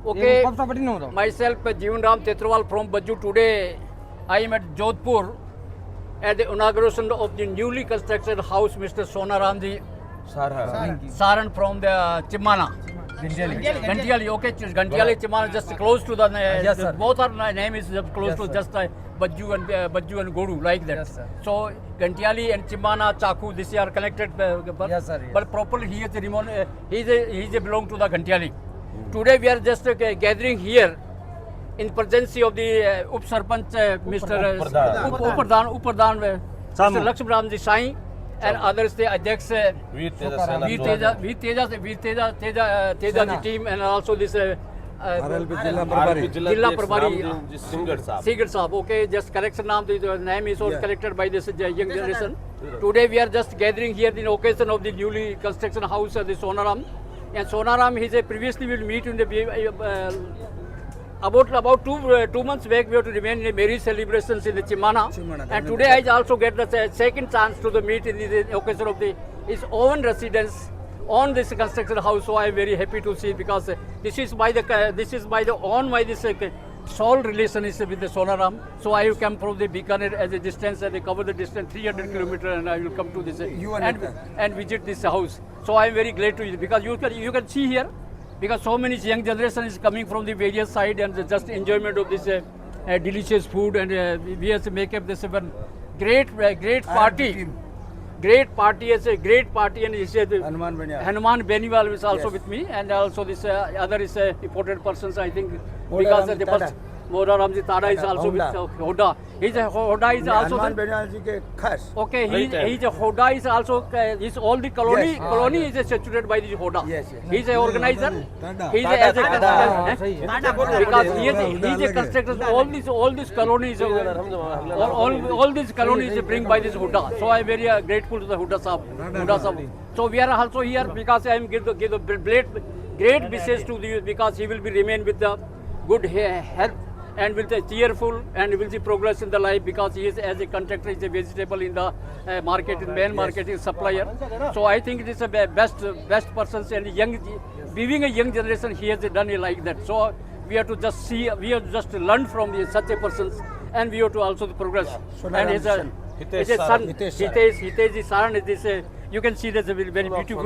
Okay, myself Jeevan Ram Tetrawal from Bajju. Today I am at Jodhpur at the inauguration of the newly constructed house, Mr. Sonaramji Saran from the Chimana. Gantiali, okay, Gantiali Chimana, just close to the, Yes, sir. both our name is close Yes, to sir. just Bajju and Godu, like that. Yes, sir. So Gantiali and Chimana, Chaku, this are connected, Yes, sir, yes. but properly he is he belong to the Gantiali. Today we are just gathering here in presence of the Up Sarpanch, Mr. Upradhan, Mr. Lakshman Ramji Sai, and others, the Ajaks, Veer Teja Teja the team, and also this Jilla Prabhari Sigar Saab. Okay, just correction naam, the name is also corrected by this young generation. Today we are just gathering here in occasion of the newly construction house of the Sonaram. And Sonaram, previously will meet in the about 2 months back. We have to remain in the marriage celebrations in the Chimana. And today I also get the second chance to the meet in the occasion of his own residence on this construction house. So I am very happy to see, because this is by the sole relation is with the Sonaram. So I have come from the Bikaner as a distance, and they cover the distance 300 kilometers, and I will come to this and visit this house. So I am very glad to, because you can see here, because so many young generation is coming from the various side, and just enjoyment of this delicious food, and we have to make up this one great party. Great party, as a great party, and he said Hanuman Beniwal is also with me, and also this other is important persons, I think, because the person Mora Ramji Tara is also with Hoda. Hoda is also okay. He's a Hoda is also is all the colony. Colony is situated by the Hoda. He's a organizer. He's as a because he is a constructor. All these colonies, all these colonies bring by this Hoda. So I am very grateful to the Hoda Sahab. So we are also here because I am give the great wishes to you, because he will be remain with the good health and with a cheerful, and will see progress in the life, because he is as a contractor, is a vegetable in the market, in main marketing supplier. So I think it is a best persons, and being a young generation, he has done it like that. So we have to just see, we have to just learn from such a persons, and we have to also progress. And his son, Hitesh Saran, is you can see that's a very beautiful.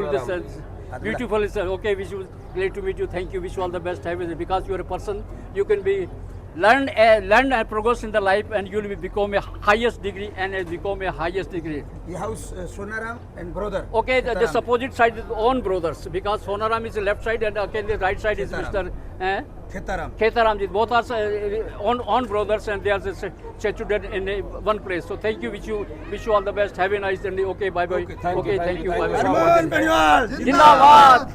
Beautiful is okay. Wish you glad to meet you. Thank you. Wish you all the best. Because you are a person, you can be learn and progress in the life, and you will become a highest degree and become a highest degree. The house Sonaram and brother. Okay, the opposite side is own brothers, because Sonaram is the left side, and okay, the right side is Mr. Khetaram. Both are own brothers, and they are situated in one place. So thank you. Wish you all the best. Have a nice day. Okay, bye bye. Okay, thank you. Bye bye. Jindabad.